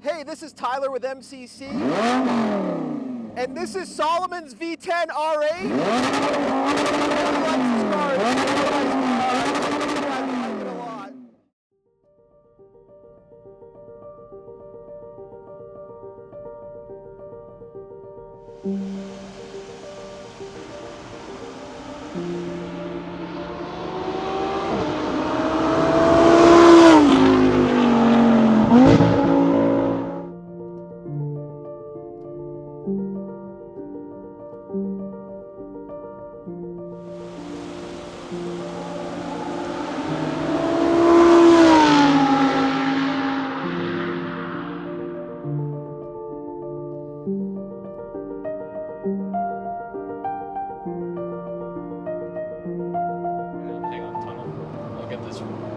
Hey, this is Tyler with MCC, and this is Solomon's V10 R8. He really likes his car. He really likes his car. I like it a lot.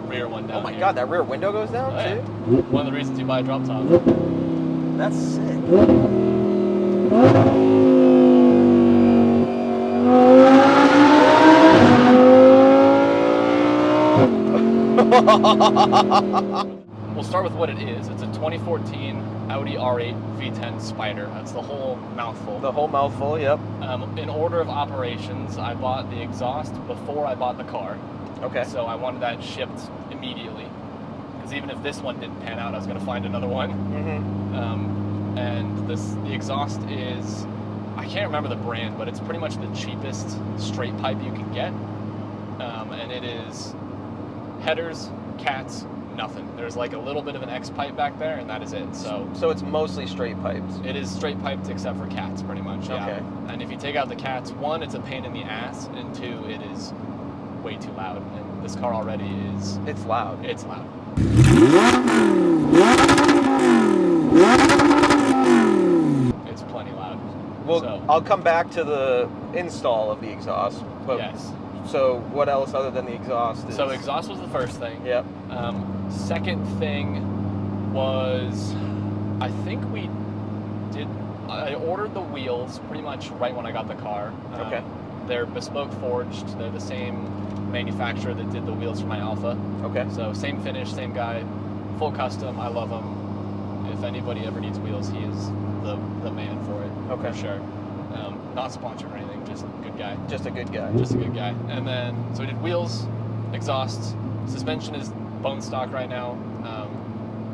Rear one down. Oh my God, that rear window goes down too? One of the reasons you buy a drop top. That's sick. We'll start with what it is. It's a 2014 Audi R8 V10 Spyder. That's the whole mouthful. The whole mouthful, yep. In order of operations, I bought the exhaust before I bought the car. Okay. So I wanted that shipped immediately. Because even if this one didn't pan out, I was going to find another one. Mm-hmm. And the exhaust is, I can't remember the brand, but it's pretty much the cheapest straight pipe you can get. And it is headers, cats, nothing. There's like a little bit of an X pipe back there, and that is it. So it's mostly straight pipes. it is straight piped except for cats, pretty much. Yeah. Okay. And if you take out the cats, one, it's a pain in the ass, and two, it is way too loud. And this car already is. It's loud. It's loud. It's plenty loud. Well, So, I'll come back to the install of the exhaust. But yes. So what else other than the exhaust is... So exhaust was the first thing. Yep. Second thing was, I think I ordered the wheels pretty much right when I got the car. Okay. They're bespoke forged. They're the same manufacturer that did the wheels for my Alpha. Okay. So same finish, same guy, full custom. I love him. If anybody ever needs wheels, he is the man for it. Okay. For sure. Not sponsored or anything, just a good guy. Just a good guy. Just a good guy. And then, so we did wheels, exhaust, suspension is bone stock right now.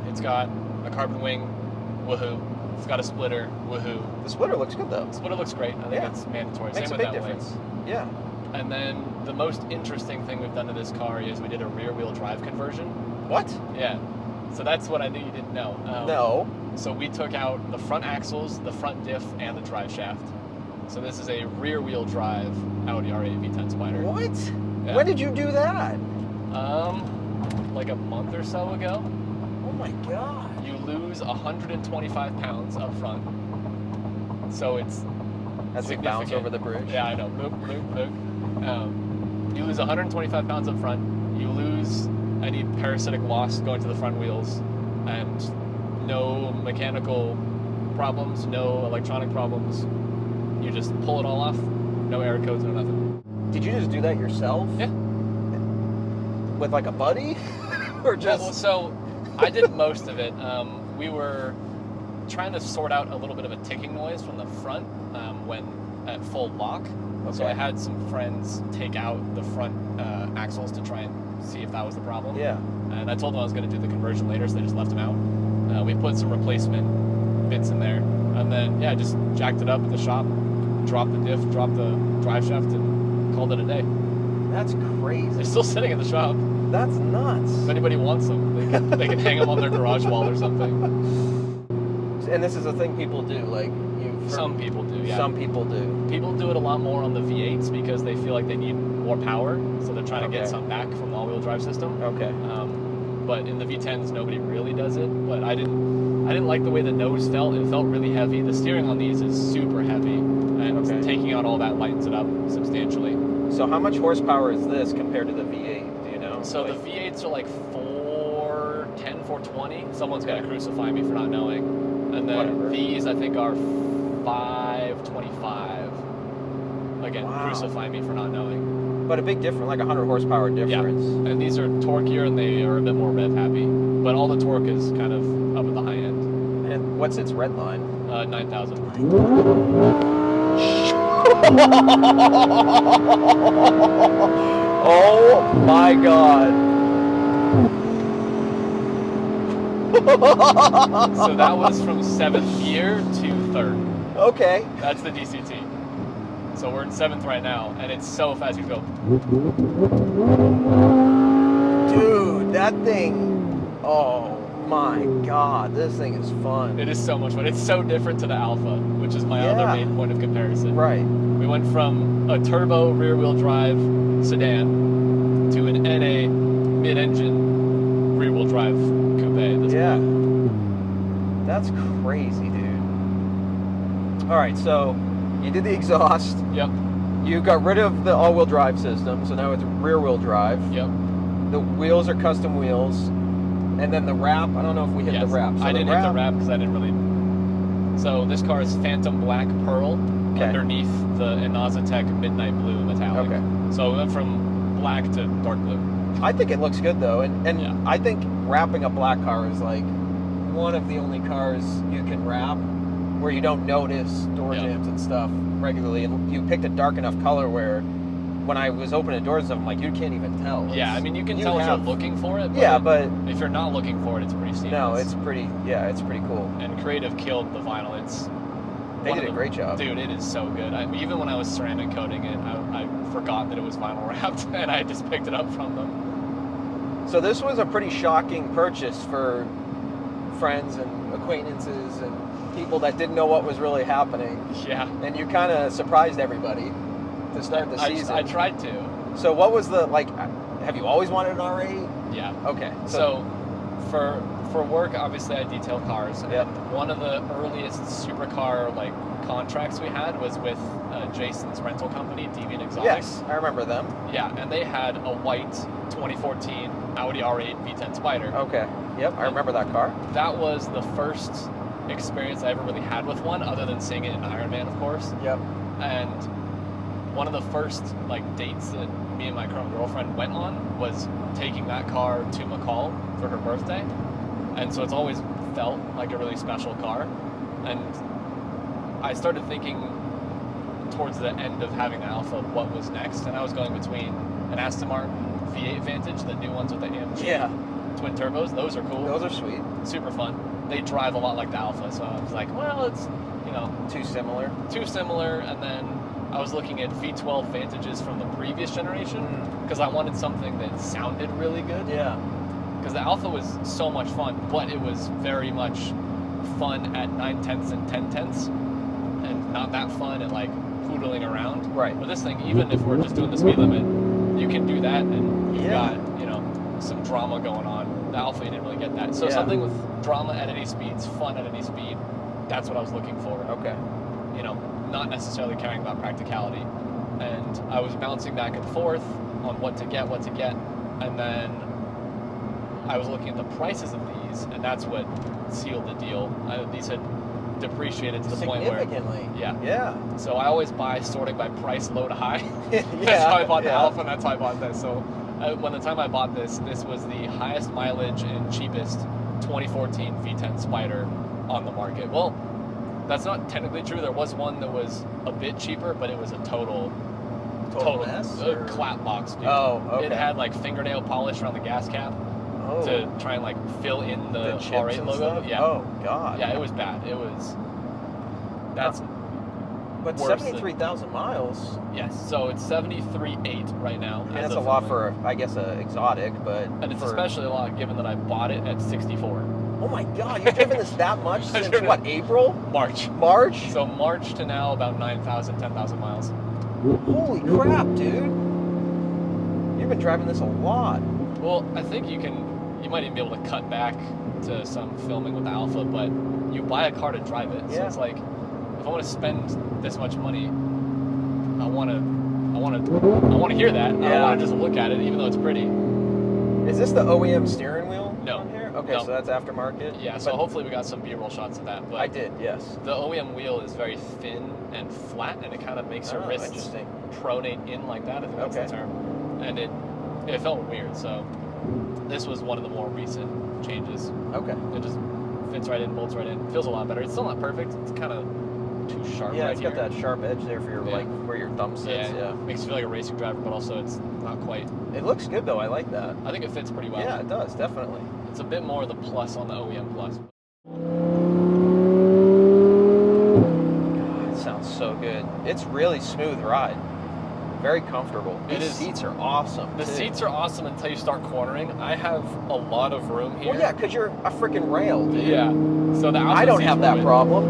It's got a carbon wing, woohoo. It's got a splitter, woohoo. The splitter looks good though. The splitter looks great. I think it's mandatory. Makes Same a with big that difference. wing. Yeah. And then the most interesting thing we've done to this car is we did a rear wheel drive conversion. What? Yeah. So that's what I knew you didn't know. No. So we took out the front axles, the front diff, and the drive shaft. So this is a rear wheel drive Audi R8 V10 Spyder. What? Yeah. When did you do that? Like a month or so ago. Oh my God. You lose 125 pounds up front. So it's That's a bounce over the bridge. Yeah, I know. Boop, boop, boop. You lose 125 pounds up front. You lose any parasitic loss going to the front wheels, and no mechanical problems, no electronic problems. You just pull it all off. No error codes, no nothing. Did you just do that yourself? Yeah. With like a buddy? Or just... Well, so I did most of it. We were trying to sort out a little bit of a ticking noise from the front when at full lock. Okay. So I had some friends take out the front axles to try and see if that was the problem. Yeah. And I told them I was going to do the conversion later, so they just left them out. We put some replacement bits in there, and then I just jacked it up at the shop, dropped the diff, dropped the drive shaft, and called it a day. That's crazy. They're still sitting in the shop. That's nuts. If anybody wants them, they can hang them on their garage wall or something. And this is a thing people do, like Some people do, yeah. Some people do. People do it a lot more on the V8s because they feel like they need more power, so they're trying to get some back from the all-wheel drive system. Okay. But in the V10s, nobody really does it. But I didn't like the way the nose felt. It felt really heavy. The steering on these is super heavy, and taking out all that lightens it up substantially. So how much horsepower is this compared to the V8? Do you know? So the V8s are like 410, 420. Someone's gonna crucify me for not knowing. And then these I think are 525. Again, crucify me for not knowing. But a big difference, like 100 horsepower difference. And these are torqueier and they are a bit more rev happy. But all the torque is kind of up at the high end. What's its red line? 9,000. Oh my god. So that was from 7th gear to 3rd. Okay. That's the DCT. So we're in 7th right now, and it's so fast. You go. Dude, that thing. Oh my god, this thing is fun. It is so much fun. It's so different to the Alpha, which is my other main point of comparison. Right. We went from a turbo rear-wheel drive sedan to an NA mid-engine rear-wheel drive coupe at this point. That's crazy, dude. All right, so you did the exhaust. Yep. You got rid of the all-wheel drive system, so now it's rear-wheel drive. Yep. The wheels are custom wheels. And then the wrap, I don't know if we hit the wrap. So I didn't hit the wrap because I didn't really... So this car is Phantom Black Pearl underneath the Inazatec Midnight Blue Metallic. Okay. So we went from black to dark blue. I think it looks good though, and Yeah. I think wrapping a black car is like one of the only cars you can wrap where you don't notice door jams and stuff regularly. And you picked a dark enough color where when I was opening doors and stuff, I'm like, you can't even tell. Yeah, I mean, you can tell if you're looking for it. Yeah, but if you're not looking for it, it's pretty seamless. no, it's pretty. Yeah, it's pretty cool. And Creative killed the vinyl. They did a great job. Dude, it is so good. Even when I was ceramic coating it, I forgot that it was vinyl wrapped, and I just picked it up from them. So this was a pretty shocking purchase for friends and acquaintances and people that didn't know what was really happening. Yeah. And you kind of surprised everybody to start the season. I tried to. So what was the, like, have you always wanted an R8? Yeah. Okay. So for work, obviously I detail cars. Yep. And one of the earliest supercar like contracts we had was with Jason's rental company, Deviant Exotics. Yes, I remember them. Yeah, and they had a white 2014 Audi R8 V10 Spyder. Okay. Yep, I remember that car. That was the first experience I ever really had with one, other than seeing it in Iron Man, of course. Yep. And one of the first like dates that me and my current girlfriend went on was taking that car to McCall for her birthday. And so it's always felt like a really special car. And I started thinking towards the end of having the Alpha what was next, and I was going between an Aston Martin V8 Vantage, the new ones with the AMG twin turbos. Those are cool. Those are sweet. Super fun. They drive a lot like the Alpha, so I was like, well, it's, you know, too similar. And then I was looking at V12 Vantages from the previous generation because I wanted something that sounded really good. Yeah. Because the Alpha was so much fun, but it was very much fun at 9/10 and 10/10, and not that fun at like poodling around. Right. But this thing, even if we're just doing the speed limit, you can do that, and you've got, you know, some drama going on. The Alpha, you didn't really get that. So something with drama at any speeds, fun at any speed, that's what I was looking for. Okay. You know, not necessarily caring about practicality. And I was bouncing back and forth on what to get, and then I was looking at the prices of these, and that's what sealed the deal. These had depreciated to the point where significantly. Yeah. So I always buy sorting by price, low to high. Yeah. That's how I bought the Alpha, and that's how I bought this. So when the time I bought this was the highest mileage and cheapest 2014 V10 Spyder on the market. Well, that's not technically true. There was one that was a bit cheaper, but it was a total mess, clap box, dude. Oh, okay. It had like fingernail polish around the gas cap to try and like fill in the R8 logo. Stuff? Yeah. Oh god. Yeah, it was bad. That's but worse 73,000 miles. Yes, so it's 73.8 right now. And that's a lot for, I guess, a exotic, but and it's especially a lot given that I bought it at 64. Oh my god, you've driven this that much since what, April? March. So March to now, about 9,000, 10,000 miles. Holy crap, dude. You've been driving this a lot. Well, I think you might even be able to cut back to some filming with the Alpha, but you buy a car to drive it. So it's like, if I want to spend this much money, I want to hear that. I don't want to just look at it, even though it's pretty. Is this the OEM steering wheel? No. On here? Okay, so that's aftermarket. Yeah. So hopefully we got some B-roll shots of that. But I did. Yes. The OEM wheel is very thin and flat, and it kind of makes your wrists pronate in like that. I think that's the term. And it felt weird. So this was one of the more recent changes. Okay. It just fits right in, bolts right in. Feels a lot better. It's still not perfect. It's kind of too sharp. Yeah, right it's here. got that sharp edge there for your like where your thumb sits. Yeah. Makes you feel like a racing driver, but also it's not quite. It looks good though. I like that. I think it fits pretty well. Yeah, it does definitely. It's a bit more the plus on the OEM plus. God, it sounds so good. It's really smooth ride. Very comfortable. These seats are awesome. The seats are awesome until you start cornering. I have a lot of room here. Well, yeah, because you're a freaking rail, dude. Yeah. So the I don't have that problem.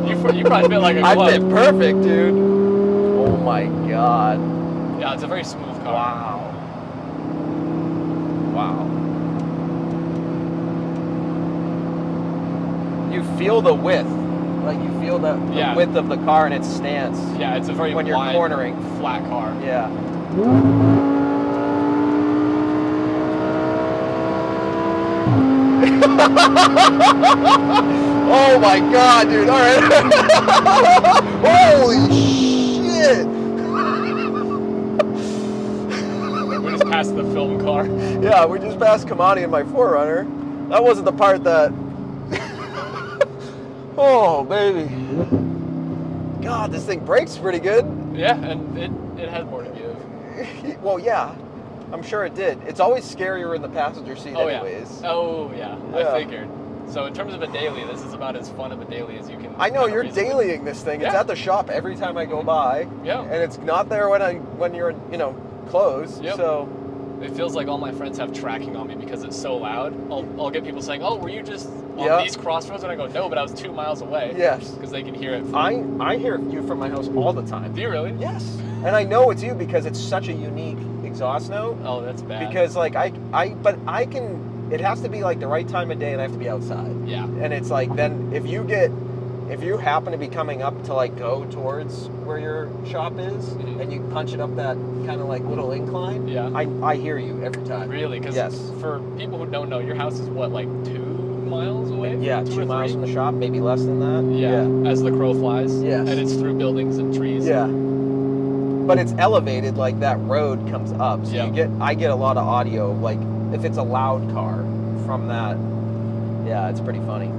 You probably fit like a glove. I fit perfect, dude. Oh my god. Yeah, it's a very smooth car. Wow. Wow. You feel the width. Like you feel the width of the car and its stance. Yeah, it's a very when you're wide, cornering, flat car. Yeah. Oh my god, dude! All right. Holy shit! We just passed the film car. Yeah, we just passed Kamani and my 4Runner. That wasn't the part that. Oh, baby. God, this thing brakes pretty good. Yeah, and it has more to give. Well, yeah. I'm sure it did. It's always scarier in the passenger seat anyways. Yeah. Oh, yeah. I figured. So in terms of a daily, this is about as fun of a daily as you can. I know, you're dailying this thing. It's at the shop every time I go by. Yeah. And it's not there when you're, closed. Yep. So it feels like all my friends have tracking on me because it's so loud. I'll get people saying, "Oh, were you just on these crossroads?" And I go, "No, but I was 2 miles away." Yes. Because they can hear it. I hear you from my house all the time. Do you really? Yes. And I know it's you because it's such a unique exhaust note. Oh, that's bad. Because like it has to be like the right time of day and I have to be outside. Yeah. And it's like then if you happen to be coming up to like go towards where your shop is and you punch it up that kind of like little incline, I hear you every time. Really? Because for people who don't know, your house is what, like 2 miles away? Yeah, 2 miles from the shop, maybe less than that. Yeah. As the crow flies. Yes. And it's through buildings and trees. Yeah. But it's elevated, like that road comes up. So I get a lot of audio, like if it's a loud car from that. Yeah, it's pretty funny.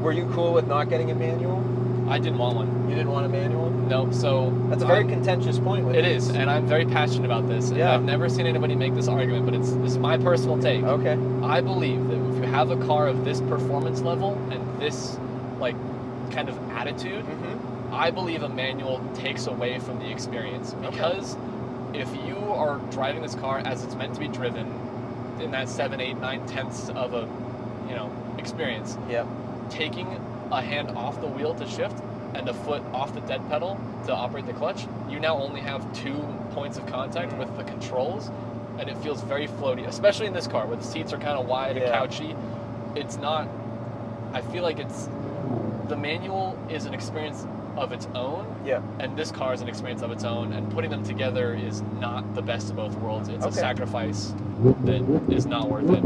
Were you cool with not getting a manual? I didn't want one. You didn't want a manual? No, so... That's a very contentious point with it is, and I'm very passionate about this. And I've never seen anybody make this argument, but this is my personal take. Okay. I believe that if you have a car of this performance level and this, like, kind of attitude, I believe a manual takes away from the experience. Because if you are driving this car as it's meant to be driven, in that 7, 8, 9 tenths of a, experience, taking a hand off the wheel to shift and a foot off the dead pedal to operate the clutch, you now only have 2 points of contact with the controls, and it feels very floaty, especially in this car where the seats are kind of wide and couchy. It's not, I feel like the manual is an experience of its own, and this car is an experience of its own, and putting them together is not the best of both worlds. It's a sacrifice that is not worth it.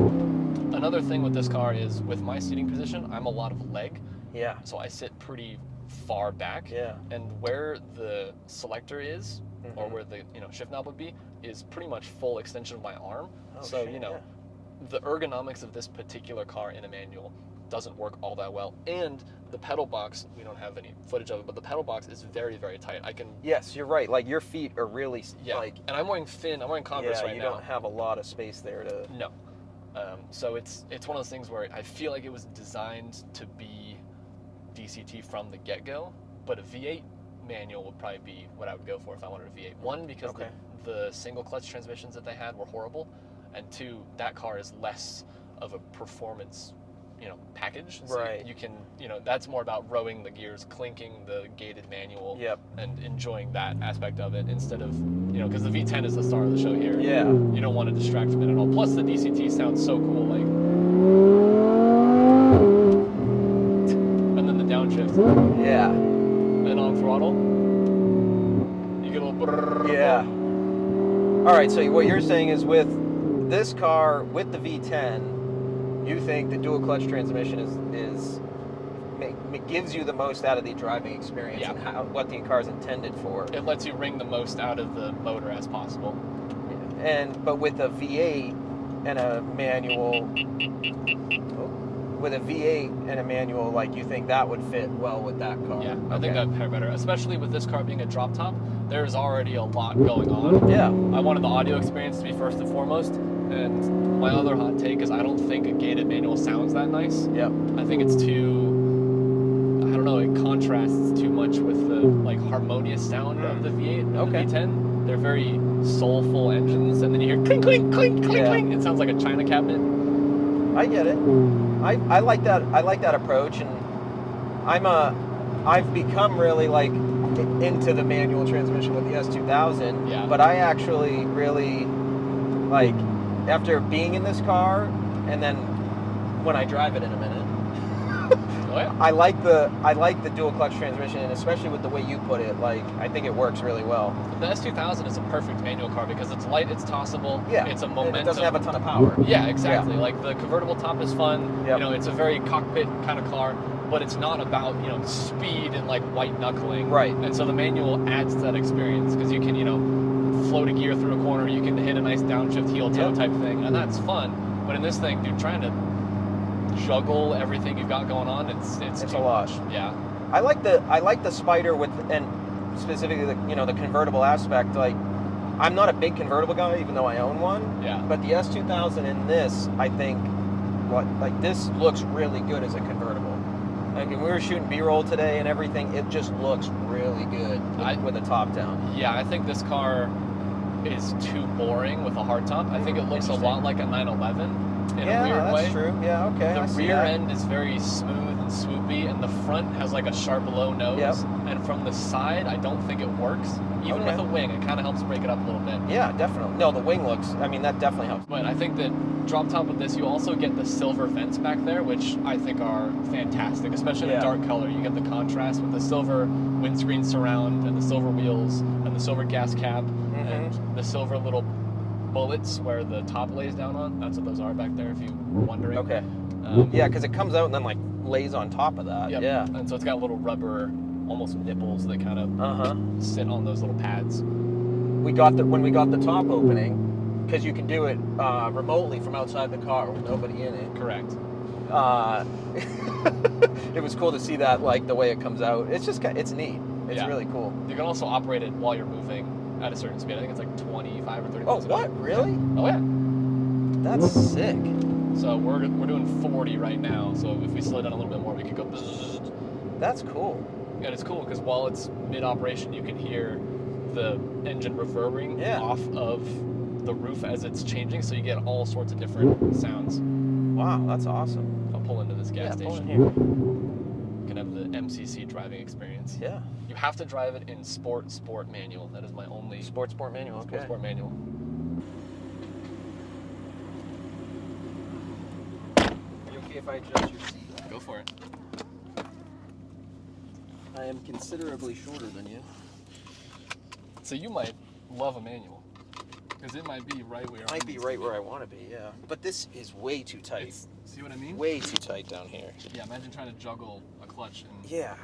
Another thing with this car is, with my seating position, I'm a lot of leg. Yeah. So I sit pretty far back. Yeah. And where the selector is, or where the shift knob would be, is pretty much full extension of my arm. So the ergonomics of this particular car in a manual doesn't work all that well. And the pedal box, we don't have any footage of it, but the pedal box is very, very tight. I can... Yes, you're right. Like your feet are really like... And I'm wearing Converse right now. you don't have a lot of space there to... No. So it's one of those things where I feel like it was designed to be DCT from the get-go, but a V8 manual would probably be what I would go for if I wanted a V8. One, because the single clutch transmissions that they had were horrible, and 2, that car is less of a performance package. So you can, that's more about rowing the gears, clinking the gated manual, and enjoying that aspect of it instead of, because the V10 is the star of the show here. Yeah. You don't want to distract from it at all. Plus, the DCT sounds so cool, like, and then the downshift. Yeah. And on throttle, you get a little brrrr. Yeah. All right, so what you're saying is with this car, with the V10, you think the dual clutch transmission is gives you the most out of the driving experience and what the car is intended for. It lets you wring the most out of the motor as possible. But with a V8 and a manual, like you think that would fit well with that car? Yeah, I think that'd pair better, especially with this car being a drop top. There's already a lot going on. Yeah. I wanted the audio experience to be first and foremost, and my other hot take is I don't think a gated manual sounds that nice. Yep. I think it's too, I don't know, it contrasts too much with the like harmonious sound of the V8 and the V10. They're very soulful engines, and then you hear clink, clink, clink, clink, clink. It sounds like a china cabinet. I get it. I like that. I like that approach, and I've become really like into the manual transmission with the S2000. Yeah. But I actually really like after being in this car, and then when I drive it in a minute. Oh, yeah. I like the dual clutch transmission, and especially with the way you put it, like I think it works really well. The S2000 is a perfect manual car because it's light, it's tossable, it's a momentum. It doesn't have a ton of power. Yeah, exactly. Yeah. Like the convertible top is fun. Yep. You know, it's a very cockpit kind of car, but it's not about speed and like white knuckling. Right. And so the manual adds to that experience because you can float a gear through a corner, you can hit a nice downshift heel toe type thing, and that's fun. But in this thing, dude, trying to juggle everything you've got going on, it's a lot. Yeah. I like the Spyder with, and specifically the convertible aspect. Like, I'm not a big convertible guy, even though I own one. Yeah. But the S2000 in this, I think, this looks really good as a convertible. Like, when we were shooting B-roll today and everything, it just looks really good with a top down. Yeah, I think this car is too boring with a hardtop. I think it looks a lot like a 911. In a weird way. Yeah, that's true. Yeah, okay. The rear end is very smooth and swoopy, and the front has like a sharp low nose. Yep. And from the side, I don't think it works. Even with a wing, it kind of helps break it up a little bit. Yeah, definitely. No, the wing looks, that definitely helps. But I think that drop top with this, you also get the silver vents back there, which I think are fantastic, especially in a dark color. You get the contrast with the silver windscreen surround and the silver wheels and the silver gas cap and the silver little bullets where the top lays down on. That's what those are back there, if you were wondering. Okay. Yeah, because it comes out and then like lays on top of that. Yep. Yeah. And so it's got little rubber, almost nipples that kind of sit on those little pads. When we got the top opening, because you can do it remotely from outside the car with nobody in it. Correct. It was cool to see that, like the way it comes out. It's neat. It's really cool. You can also operate it while you're moving at a certain speed. I think it's like 25 or 30 Oh, miles what? Really? Oh, yeah. That's sick. So we're doing 40 right now. So if we slow down a little bit more, we could go bzzz. That's cool. And it's cool because while it's mid-operation, you can hear the engine reverberating off of the roof as it's changing. So you get all sorts of different sounds. Wow, that's awesome. I'll pull into this gas pull station in here. You can have the MCC driving experience. Yeah. You have to drive it in sport manual. That is my only... Sport manual, okay. Sport manual. Are you okay if I adjust your seat? Go for it. I am considerably shorter than you. So you might love a manual. Because it might be right where I want to be, yeah. But this is way too tight. See what I mean? Way too tight down here. Yeah, imagine trying to juggle a clutch. And yeah.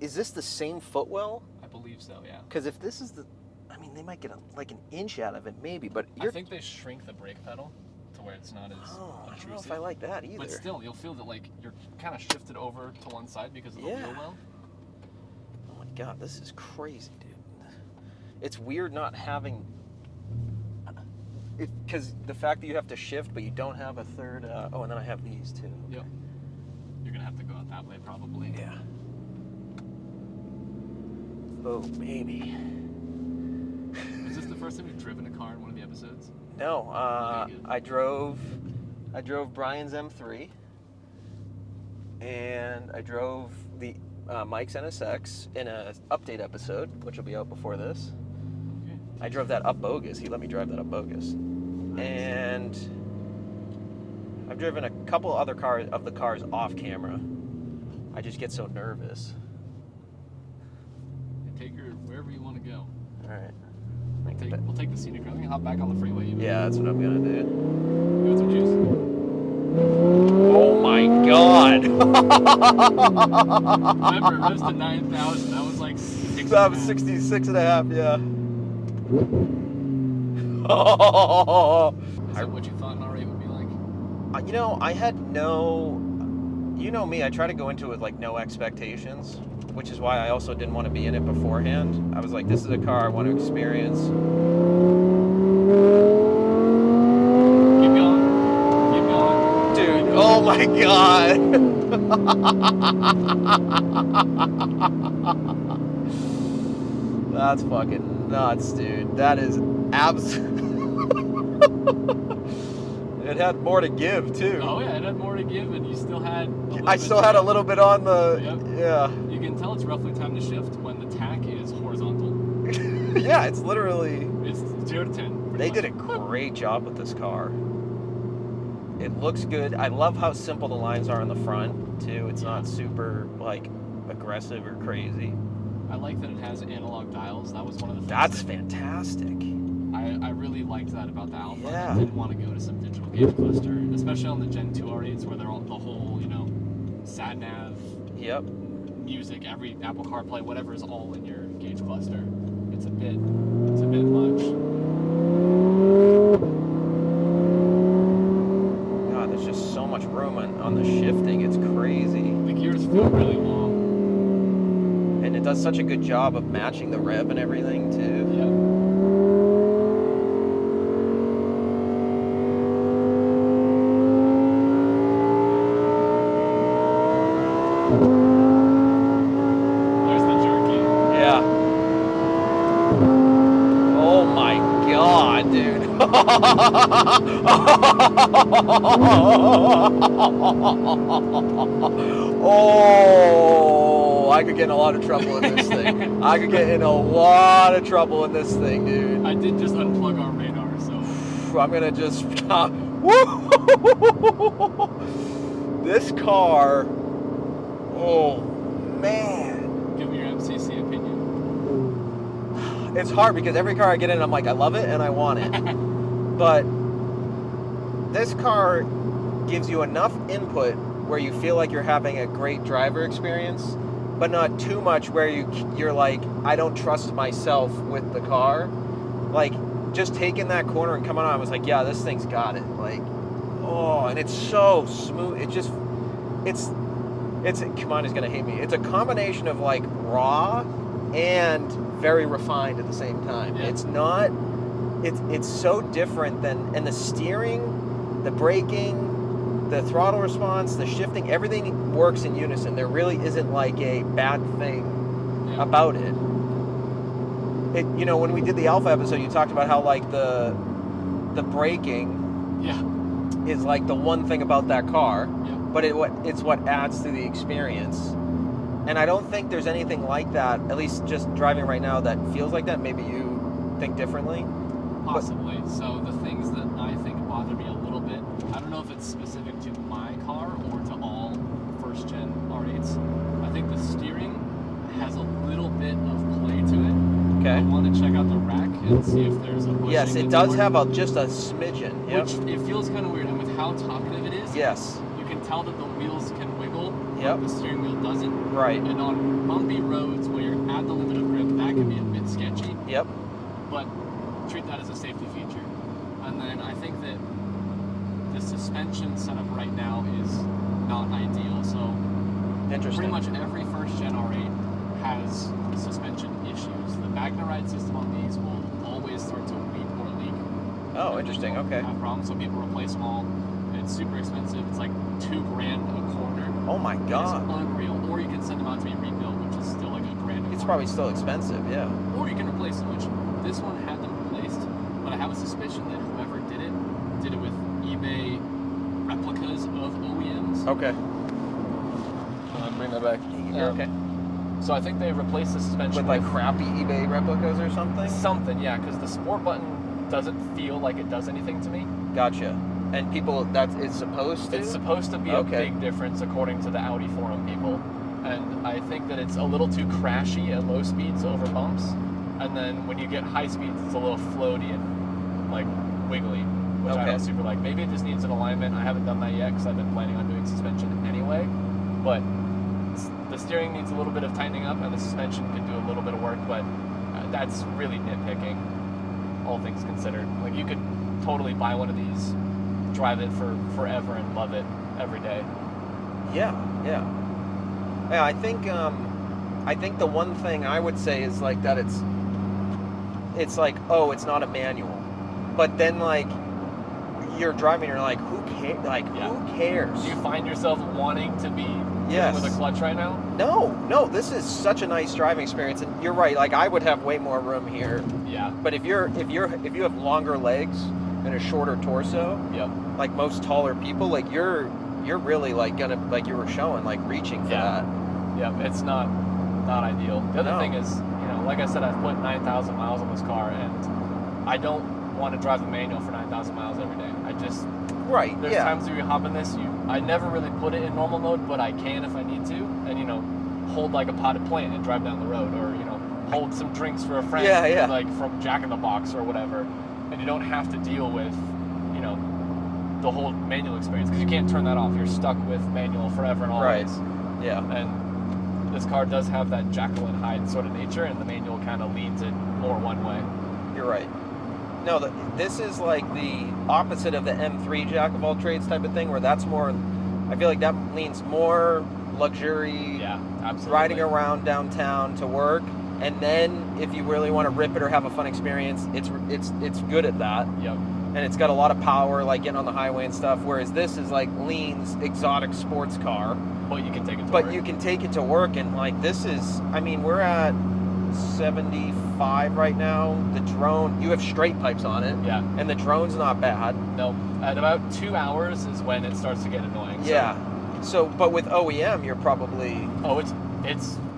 Is this the same footwell? I believe so, yeah. Because if this is they might get like an inch out of it, maybe. But I think they shrink the brake pedal to where it's not as I obtrusive. don't know if I like that either. But still, you'll feel that like you're kind of shifted over to one side because of the wheel well. Oh my god, this is crazy, dude. It's weird not having. Because the fact that you have to shift, but you don't have a third. And then I have these too. Yep. You're gonna have to go out that way probably. Yeah. Oh baby. Is this the first time you've driven a car in one of the episodes? No. I drove Brian's M3, and I drove the Mike's NSX in an update episode, which will be out before this. Okay. I drove that up bogus. He let me drive that up bogus. Nice. And I've driven a couple other cars off camera. I just get so nervous. Take her wherever you want to go. All right. We'll take the scenic route. We can hop back on the freeway even. Yeah, that's what I'm gonna do. You want some juice? Oh my god! God. Remember, it revs to 9,000. That was like 6 That was 66 and a half, yeah. Oh. Is that what you thought an R8 would be like? You know, I had no... You know me, I try to go into it with like no expectations, which is why I also didn't want to be in it beforehand. I was like, this is a car I want to experience. Keep going. Keep going. Dude, oh my God. That's fucking nuts, dude. That is absolutely... It had more to give, too. Oh, yeah, it had more to give, and you still had... I still had a little bit on the... Yep. Yeah. You can tell it's roughly time to shift when the tack is horizontal. Yeah, it's literally... It's 0 to 10. They did a great job with this car. It looks good. I love how simple the lines are on the front, too. It's not super, like, aggressive or crazy. I like that it has analog dials. That was one of the things. That's fantastic. I really liked that about the Alpha. Yeah. I didn't want to go to some digital gauge cluster, especially on the Gen 2 R8s where they're all the whole, you know, sat nav, Yep. music, every Apple CarPlay, whatever is all in your gauge cluster. It's a bit much. God, there's just so much room on the shifting. It's crazy. The gears feel really long. And it does such a good job of matching the rev and everything, too. Yeah. There's the jerky. Yeah. Oh my God, dude. Oh, I could get in a lot of trouble in this thing. I could get in a lot of trouble in this thing, dude. I did just unplug our radar, so... I'm gonna just... This car... Oh, man. Give me your MCC opinion. It's hard because every car I get in, I'm like, I love it and I want it. But this car gives you enough input where you feel like you're having a great driver experience, but not too much where you're like, I don't trust myself with the car. Like, just taking that corner and coming on, I was like, yeah, this thing's got it. Like, oh, and it's so smooth. It's Kamani's gonna hate me. It's a combination of like raw and very refined at the same time. Yeah. It's not, it's so different than, and the steering, the braking, the throttle response, the shifting, everything works in unison. There really isn't like a bad thing about it. You know, when we did the Alpha episode, you talked about how like the braking is like the one thing about that car, but it's what adds to the experience. And I don't think there's anything like that, at least just driving right now, that feels like that. Maybe you think differently? Possibly. So the things that I think bother me a little bit, I don't know if it's specific to my car or to all first gen R8s. I think the steering has a little bit of play to it. Okay. I want to check out the rack and see if there's a bushing. Yes, it does have just a smidgen. Yep. Which it feels kind of weird, and with how talkative it is, yes, you can tell that the wheels can wiggle, yep, but the steering wheel doesn't. Right. And on bumpy roads where you're at the limit of grip, that can be a bit sketchy. Yep. But treat that as a safety feature. And then I think that the suspension setup right now is not ideal. So interesting. Pretty much every first gen R8 has suspension issues. The Magna-Ride system on these will always start to weep or leak. Oh, interesting. Okay. Have problems, so people replace them all. It's super expensive. It's like $2,000 a corner. Oh my God. It's unreal. Or you can send them out to be rebuilt, which is still like $1,000. It's probably still expensive. Yeah. Or you can replace them, which this one had them replaced, but I have a suspicion that whoever did it with eBay replicas of OEMs. Okay. Bring that back. You're okay. So I think they replaced the suspension With like crappy eBay replicas or something? Something, yeah, because the sport button doesn't feel like it does anything to me. Gotcha. And people, it's supposed to? It's supposed to be a big difference according to the Audi forum people. And I think that it's a little too crashy at low speeds over bumps. And then when you get high speeds, it's a little floaty and like wiggly, which I don't super like. Maybe it just needs an alignment. I haven't done that yet because I've been planning on doing suspension anyway. but the steering needs a little bit of tightening up, and the suspension could do a little bit of work, but that's really nitpicking, all things considered. Like, you could totally buy one of these, drive it for forever, and love it every day. Yeah. I think the one thing I would say is like that it's like, oh, it's not a manual, but then like you're driving, you're like, who cares? Like, who cares? Do you find yourself wanting to be Yes. with a clutch right now? No, this is such a nice driving experience, and you're right. Like, I would have way more room here. Yeah. But if you have longer legs and a shorter torso, Yep. like most taller people, like you're really like gonna, like you were showing, like reaching for that. Yep. It's not ideal. The other thing is, like I said, I've put 9,000 miles on this car, and I don't want to drive the manual for 9,000 miles every day. I just There's times where you hop in this, I never really put it in normal mode, but I can if I need to, and hold like a potted plant and drive down the road, or hold some drinks for a friend, like from Jack in the Box or whatever, and you don't have to deal with the whole manual experience, because you can't turn that off. You're stuck with manual forever and always. Right. Yeah. And this car does have that Jekyll and Hyde sort of nature, and the manual kind of leans it more one way. You're right. No, this is like the opposite of the M3 Jack of all trades type of thing, where that's more, I feel like that leans more luxury, Yeah, absolutely. riding around downtown to work, and then if you really want to rip it or have a fun experience, it's good at that. Yep. And it's got a lot of power, like getting on the highway and stuff, whereas this is like leans exotic sports car. But you can take it to work. But you can take it to work, and like this is, I mean, we're at 75 right now. The drone, you have straight pipes on it. Yeah. And the drone's not bad. No. At about 2 hours is when it starts to get annoying. Yeah. So, but with OEM, you're probably... Oh, it's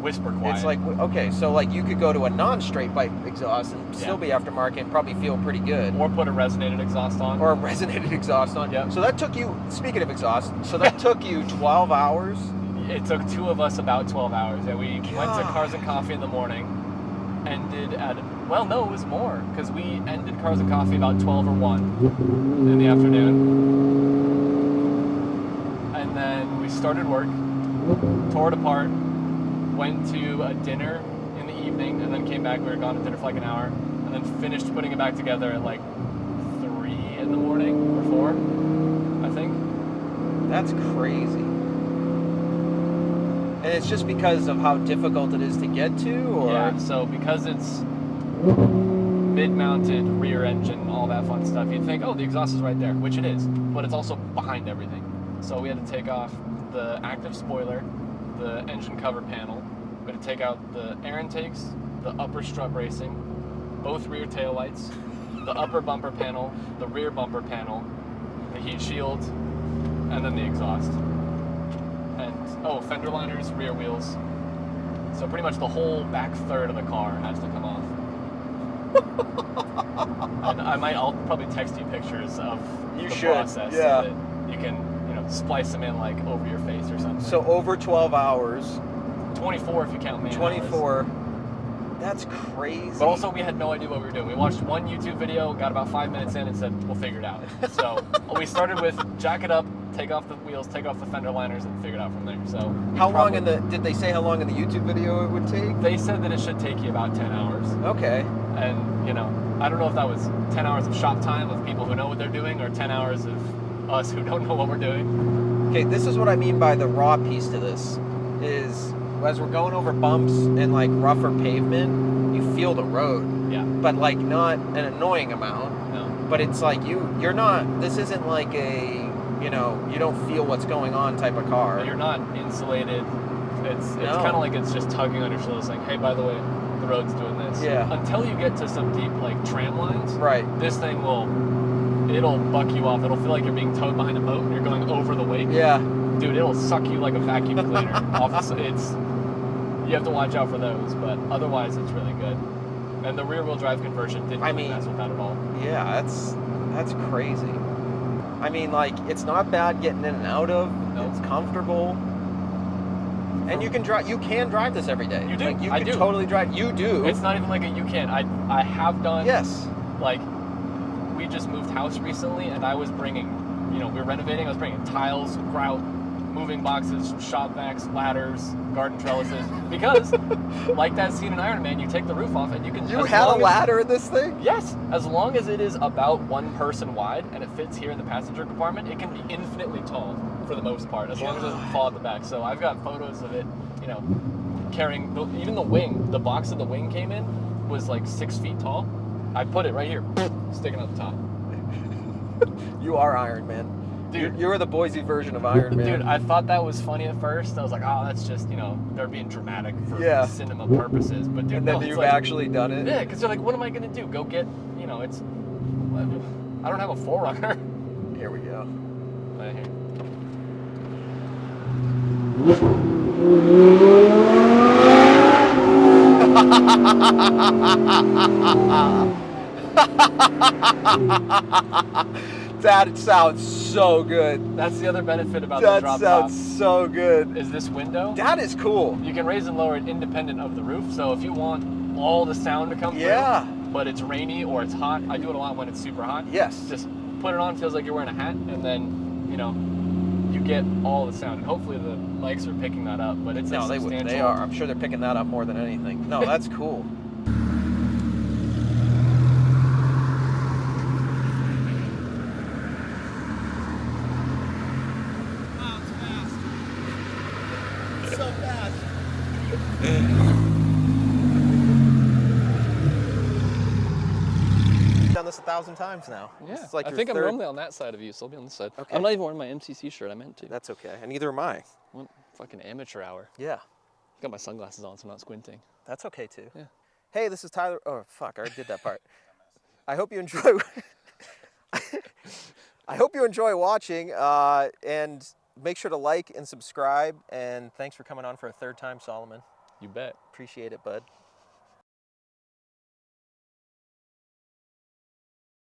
whisper quiet. It's like, okay, so like you could go to a non-straight pipe exhaust and still be aftermarket and probably feel pretty good. Or put a resonated exhaust on. Or a resonated exhaust on. Yep. So that took you, speaking of exhaust, so that took you 12 hours? It took two of us about 12 hours. Yeah, we went to Cars and Coffee in the morning, ended at, well, no, it was more, because we ended Cars and Coffee about 12 or 1 in the afternoon. And then we started work, tore it apart, went to a dinner in the evening, and then came back. We were gone to dinner for like an hour, and then finished putting it back together at like 3 in the morning, or 4, I think. That's crazy. And it's just because of how difficult it is to get to, or? Yeah, so because it's mid-mounted, rear engine, all that fun stuff, you'd think, oh, the exhaust is right there, which it is, but it's also behind everything. So we had to take off the active spoiler, the engine cover panel, we had to take out the air intakes, the upper strut bracing, both rear taillights, the upper bumper panel, the rear bumper panel, the heat shield, and then the exhaust. And, fender liners, rear wheels. So pretty much the whole back third of the car has to come off. And I'll probably text you pictures of the process so that you can, splice them in like over your face or something. So over 12 hours. 24 if you count man 24. hours. That's crazy. But also we had no idea what we were doing. We watched one YouTube video, got about 5 minutes in and said, we'll figure it out. So we started with jack it up, take off the wheels, take off the fender liners, and figure it out from there. So did they say how long in the YouTube video it would take? They said that it should take you about 10 hours. Okay. And, I don't know if that was 10 hours of shop time of people who know what they're doing, or 10 hours of us who don't know what we're doing. Okay, this is what I mean by the raw piece to this, is as we're going over bumps and like rougher pavement, you feel the road. Yeah. But like not an annoying amount. No. But it's like you're not, this isn't like a, you don't feel what's going on type of car. You're not insulated. It's kind of like it's just tugging on your shoulders saying, hey, by the way, the road's doing this. Yeah. Until you get to some deep like tram lines. Right. This thing it'll buck you off. It'll feel like you're being towed behind a boat and you're going over the wake. Yeah. Dude, it'll suck you like a vacuum cleaner off the, you have to watch out for those, but otherwise it's really good. And the rear wheel drive conversion didn't mess with that at all. Yeah, that's crazy. I mean, like, it's not bad getting in and out of. No. It's comfortable. And you can drive this every day. You do. Like, you I can do. totally drive. You do. It's not even like a you can. I have done. Yes. Like, we just moved house recently, and I was bringing, we were renovating. I was bringing tiles, grout, moving boxes, shop vacs, ladders, garden trellises. Because, like that scene in Iron Man, you take the roof off and you can. You had a ladder in this thing? Yes, as long as it is about 1 person wide and it fits here in the passenger compartment, it can be infinitely tall for the most part, as long as it doesn't fall at the back. So I've got photos of it, you know, carrying even the wing. The box that the wing came in was like 6 feet tall. I put it right here, sticking out the top. You are Iron Man. Dude. You're the Boise version of Iron Man. Dude, I thought that was funny at first. I was like, oh, that's just, you know, they're being dramatic for cinema purposes. But dude, and then no, you've like, actually done it? Yeah, because you're like, what am I going to do? Go get, you know, it's, I don't have a 4Runner. Here we go. Right here. That sounds so good. That's the other benefit about the drop top. That sounds so good. Is this window. That is cool. You can raise and lower it independent of the roof. So if you want all the sound to come through, but it's rainy or it's hot, I do it a lot when it's super hot. Yes. Just put it on, feels like you're wearing a hat, and then, you know, you get all the sound. And hopefully the mics are picking that up, but it's a substantial... They are. I'm sure they're picking that up more than anything. No, that's cool. So fast. Done this 1,000 times now. Yeah, it's like I think I'm normally on that side of you, so I'll be on this side. Okay. I'm not even wearing my MCC shirt. I meant to. That's okay, and neither am I. What fucking amateur hour. Yeah. Got my sunglasses on, so I'm not squinting. That's okay too. Yeah. Hey, this is Tyler. Oh fuck, I already did that part. I hope you enjoy. I hope you enjoy watching, and make sure to like and subscribe. And thanks for coming on for a 3rd time, Solomon. You bet. Appreciate it, bud.